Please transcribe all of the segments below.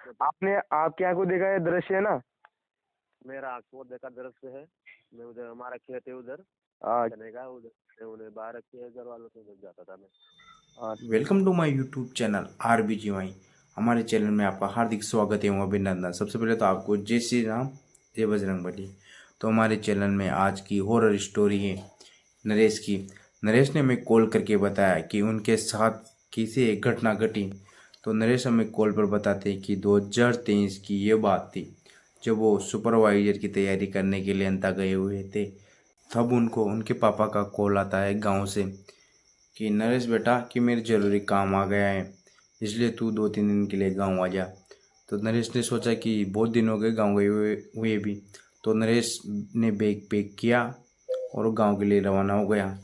आपने आपकी आंखों देखा है दृश्य है ना। मेरा आंखों देखा दृश्य है। मैं उधर हमारा खेत है उधर आ, चने का उधर मैं उन्हें बाहर रखे घर वालों से मिल जाता था मैं। Welcome to my YouTube channel R B G Y. हमारे चैनल में आपका हार्दिक स्वागत एवं अभिनंदन। सबसे पहले तो आपको जय श्री राम, जय बजरंगबली। तो हमारे चैनल में आज की हॉरर स्टोरी है नरेश की। नरेश ने हमें कॉल करके बताया कि उनके साथ किसी एक घटना घटी। तो नरेश हमें कॉल पर बताते हैं कि 2023 की ये बात थी जब वो सुपरवाइजर की तैयारी करने के लिए अंता गए हुए थे। तब उनको उनके पापा का कॉल आता है गांव से कि नरेश बेटा कि मेरे ज़रूरी काम आ गया है, इसलिए तू 2-3 दिन के लिए गांव आ जा। तो नरेश ने सोचा कि बहुत दिन हो गए गांव गए हुए भी। तो नरेश ने बैग पैक किया और गांव के लिए रवाना हो गया।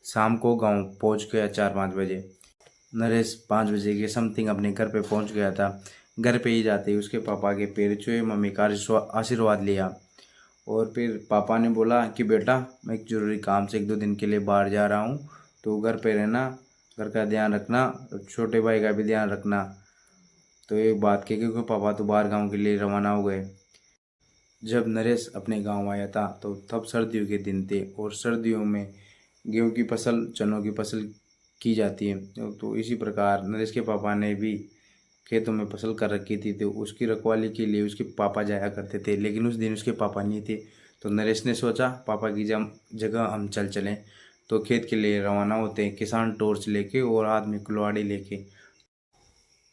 शाम को गांव पहुंच गया 4-5 बजे। नरेश 5 बजे के समथिंग अपने घर पे पहुंच गया था। घर पे ही जाते ही उसके पापा के पैर छुए, मम्मी का आशीर्वाद लिया। और फिर पापा ने बोला कि बेटा मैं एक ज़रूरी काम से 1-2 दिन के लिए बाहर जा रहा हूँ, तो घर पे रहना, घर का ध्यान रखना, छोटे भाई का भी ध्यान रखना। तो एक बात कह के पापा तो बाहर गांव के लिए रवाना हो गए। जब नरेश अपने गांव आया था तो तब सर्दियों के दिन थे और सर्दियों में गेहूं की फसल, चनों की फसल की जाती है। तो इसी प्रकार नरेश के पापा ने भी खेतों में फसल कर रखी थी, तो उसकी रखवाली के लिए उसके पापा जाया करते थे। लेकिन उस दिन उसके पापा नहीं थे, तो नरेश ने सोचा पापा की जगह हम चलें। तो खेत के लिए रवाना होते हैं, किसान टॉर्च लेके और हाथ में कुल्हाड़ी लेके।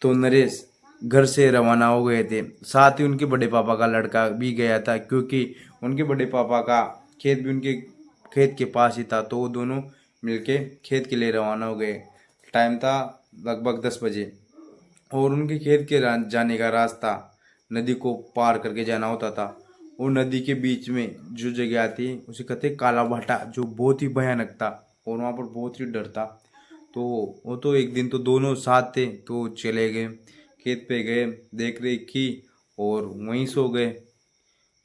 तो नरेश घर से रवाना हो गए थे। साथ ही उनके बड़े पापा का लड़का भी गया था, क्योंकि उनके बड़े पापा का खेत भी उनके खेत के पास ही था। तो वो दोनों मिलके खेत के लिए रवाना हो गए। टाइम था लगभग 10 बजे और उनके खेत के जाने का रास्ता नदी को पार करके जाना होता था। और नदी के बीच में जो जगह आती है उसे कहते हैं काला भाटा, जो बहुत ही भयानक था और वहाँ पर बहुत ही डर था। तो वो तो एक दिन तो दोनों साथ थे, तो चले गए खेत पे, गए देख रेख की और वहीं सो गए।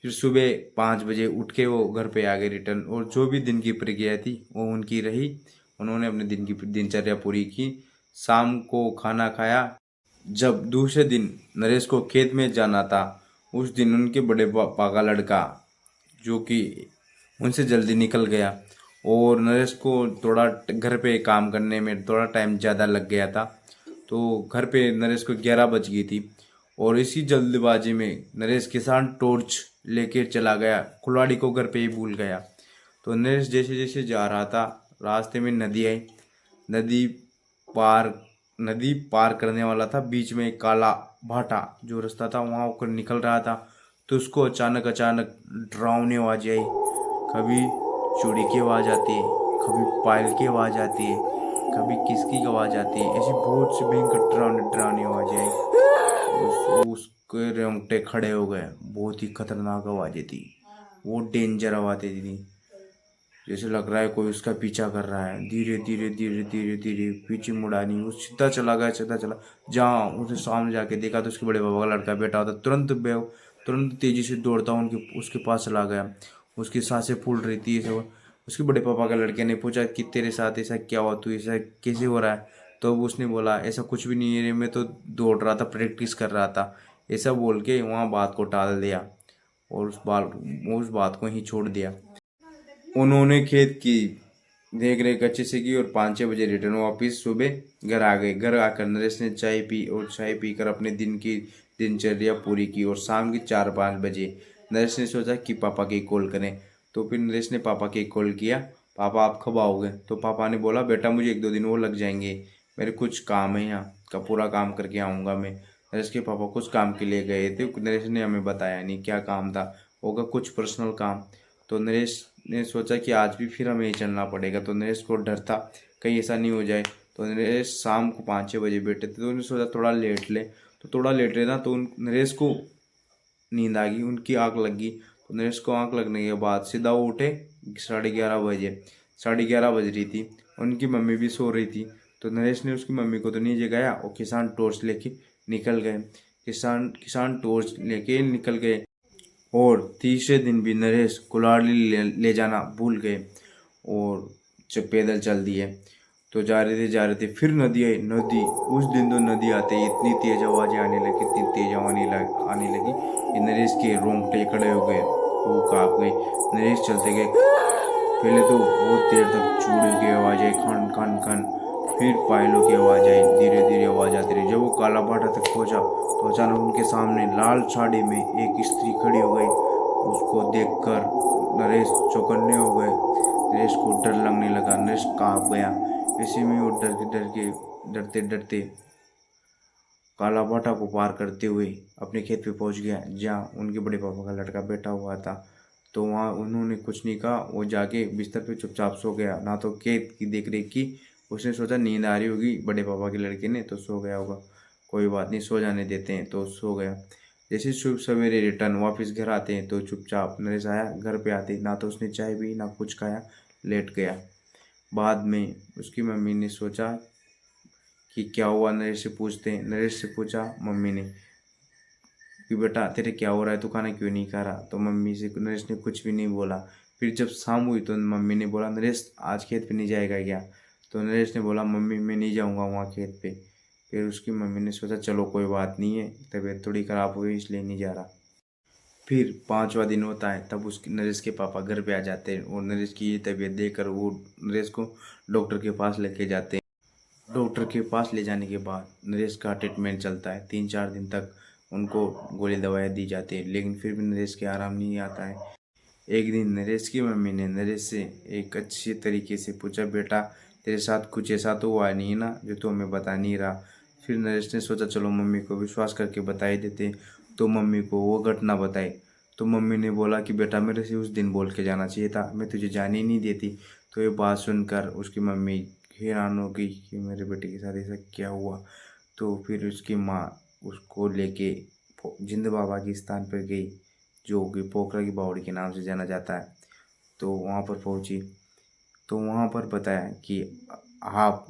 फिर सुबह 5 बजे उठ के वो घर पे आ गए रिटर्न, और जो भी दिन की प्रक्रिया थी वो उनकी रही। उन्होंने अपने दिन की दिनचर्या पूरी की, शाम को खाना खाया। जब दूसरे दिन नरेश को खेत में जाना था, उस दिन उनके बड़े पापा का लड़का, जो कि उनसे जल्दी निकल गया और नरेश को थोड़ा घर पे काम करने में थोड़ा टाइम ज़्यादा लग गया था। तो घर पे नरेश को 11 बज गई थी और इसी जल्दबाजी में नरेश किसान टॉर्च लेकर चला गया, कुल्हाड़ी को घर पे ही भूल गया। तो नरेश जैसे जैसे जा रहा था, रास्ते में नदी आई। नदी पार नदी पार करने वाला था, बीच में एक काला भाटा जो रास्ता था वहाँ होकर निकल रहा था। तो उसको अचानक अचानक डरावनी आवाज़ आई। कभी चूड़ी की आवाज़ आती है, कभी पायल की आवाज़ आती है, कभी किसकी आवाज़ आती है। ऐसी बहुत सी भयंकर डरावनी डरावनी आवाज़ आई। उसके रोंगटे खड़े हो गए। बहुत ही खतरनाक आवाज़ें थी, वो डेंजर आवाज़ें थी। जैसे लग रहा है कोई उसका पीछा कर रहा है। धीरे धीरे धीरे धीरे धीरे पीछे मुड़ा नहीं, वो सीधा चला गया, सीधा चला। जहाँ उसने सामने जाके देखा तो उसके बड़े बाबा का लड़का बैठा होता। तुरंत तेजी से दौड़ता उनके उसके पास चला गया। उसकी सांसें फूल रही थी सब। उसके बड़े पापा के लड़के ने पूछा कि तेरे साथ ऐसा क्या हुआ, तू ऐसा कैसे हो रहा है। तो उसने बोला ऐसा कुछ भी नहीं है, मैं तो दौड़ रहा था, प्रैक्टिस कर रहा था। ऐसा बोल के वहाँ बात को टाल दिया और उस बात को ही छोड़ दिया। उन्होंने खेत की देख रेख अच्छे से की और 5-6 बजे रिटर्न वापिस सुबह घर आ गए। घर आकर नरेश ने चाय पी और चाय पीकर अपने दिन की दिनचर्या पूरी की। और शाम के 4-5 बजे नरेश ने सोचा कि पापा की कॉल करें। तो फिर नरेश ने पापा की कॉल किया। पापा आप कब आओगे। तो पापा ने बोला बेटा मुझे 1-2 दिन और लग जाएंगे, मेरे कुछ काम है, यहाँ का पूरा काम करके आऊँगा मैं। नरेश के पापा कुछ काम के लिए गए थे, नरेश ने हमें बताया नहीं क्या काम था, होगा कुछ पर्सनल काम। तो नरेश ने सोचा कि आज भी फिर हमें ही चलना पड़ेगा। तो नरेश को डर था कहीं ऐसा नहीं हो जाए। तो नरेश शाम को 5-6 बजे बैठे थे, तो उन्होंने सोचा थोड़ा लेट ले। तो थोड़ा लेट लेना, तो नरेश को नींद आ गई, उनकी आँख लग गई। तो नरेश को आँख लगने के बाद सीधा वो उठे। 11:30 बजे 11:30 बज रही थी, उनकी मम्मी भी सो रही थी। तो नरेश ने उसकी मम्मी को तो नहीं जगाया और किसान टॉर्च लेके निकल गए। किसान टॉर्च लेके निकल गए। और तीसरे दिन भी नरेश कुल्हाड़ी ले जाना भूल गए और जब पैदल चल दिए। तो जा रहे थे फिर नदी आई। नदी उस दिन तो नदी आते ही इतनी तेज आवाज़ें आने लगी, इतनी तेज आने लगी कि नरेश के रोंगटे खड़े हो गए, वो काँप गए। नरेश चलते गए, पहले तो बहुत देर तक चूड़े की आवाज़ आई, खन खन खन, फिर पायलों की आवाज़ आई, धीरे धीरे आवाज़ आती रही। जब वो काला बाटा तक पहुंचा तो अचानक उनके सामने लाल साड़ी में एक स्त्री खड़ी हो गई। उसको देखकर नरेश चौकन्ने हो गए। नरेश को डर लगने लगा, नरेश काँप गया। ऐसे में वो डरते डरते काला बाटा को पार करते हुए अपने खेत पे पहुंच गया, जहाँ उनके बड़े पापा का लड़का बैठा हुआ था। तो वहाँ उन्होंने कुछ नहीं कहा, वो जाके बिस्तर पे चुपचाप सो गया। ना तो खेत की देख रेख की, उसने सोचा नींद आ रही होगी बड़े पापा के लड़के ने, तो सो गया होगा, कोई बात नहीं, सो जाने देते हैं, तो सो गया। जैसे सुबह सवेरे रिटर्न वापस घर आते हैं तो चुपचाप नरेश आया। घर पे आते ना तो उसने चाय पी ना कुछ खाया, लेट गया। बाद में उसकी मम्मी ने सोचा कि क्या हुआ, नरेश से पूछते हैं। नरेश से पूछा मम्मी ने कि बेटा तेरे क्या हो रहा है, तू खाना क्यों नहीं खा रहा। तो मम्मी से नरेश ने कुछ भी नहीं बोला। फिर जब शाम हुई तो मम्मी ने बोला नरेश आज खेत पे नहीं जाएगा क्या। तो नरेश ने बोला मम्मी मैं नहीं जाऊँगा वहाँ खेत पे। फिर उसकी मम्मी ने सोचा चलो कोई बात नहीं है, तबीयत थोड़ी ख़राब हुई इसलिए नहीं जा रहा। फिर 5वां दिन होता है, तब उसके नरेश के पापा घर पे आ जाते हैं और नरेश की ये तबीयत देखकर वो नरेश को डॉक्टर के पास लेके जाते हैं। डॉक्टर के पास ले जाने के बाद नरेश का ट्रीटमेंट चलता है। 3-4 दिन तक उनको गोली दवाइयाँ दी जाती है, लेकिन फिर भी नरेश के आराम नहीं आता है। एक दिन नरेश की मम्मी ने नरेश से एक अच्छे तरीके से पूछा बेटा तेरे साथ कुछ ऐसा तो हुआ नहीं ना जो तू हमें बता नहीं रहा। फिर नरेश ने सोचा चलो मम्मी को विश्वास करके बता ही देते, तो मम्मी को वो घटना बताई। तो मम्मी ने बोला कि बेटा मेरे से उस दिन बोल के जाना चाहिए था, मैं तुझे जाने ही नहीं देती। तो ये बात सुनकर उसकी मम्मी हैरान हो गई कि मेरे बेटे के साथ ऐसा क्या हुआ। तो फिर उसकी माँ उसको लेके जिंद बाबा के स्थान पर गई, जो कि पोखरा की बावड़ी के नाम से जाना जाता है। तो वहाँ पर पहुँची तो वहाँ पर बताया कि आप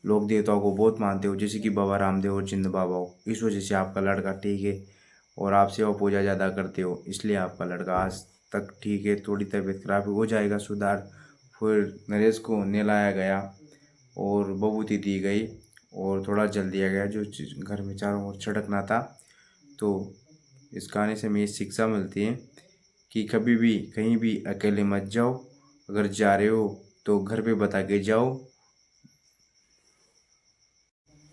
लोग देवताओं को बहुत मानते हो, जैसे कि बाबा रामदेव और जिंद बाबा हो, इस वजह से आपका लड़का ठीक है और आप सेवा पूजा ज़्यादा करते हो, इसलिए आपका लड़का आज तक ठीक है, थोड़ी तबीयत खराब हो जाएगा सुधार। फिर नरेश को नहलाया गया और बबूती दी गई और थोड़ा जल दिया गया जो घर में चारों ओर छिड़कना था। तो इस कहानी से हमें ये शिक्षा मिलती है कि कभी भी कहीं भी अकेले मत जाओ, अगर जा रहे हो तो घर पे बता के जाओ।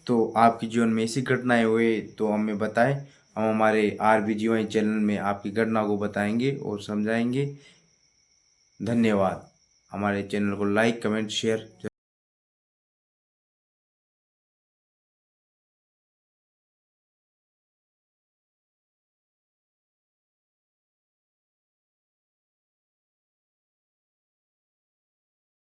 तो आपके जीवन में ऐसी घटनाएं हुए तो हमें बताएं, हम हमारे RBGY चैनल में आपकी घटना को बताएंगे और समझाएंगे। धन्यवाद। हमारे चैनल को लाइक कमेंट शेयर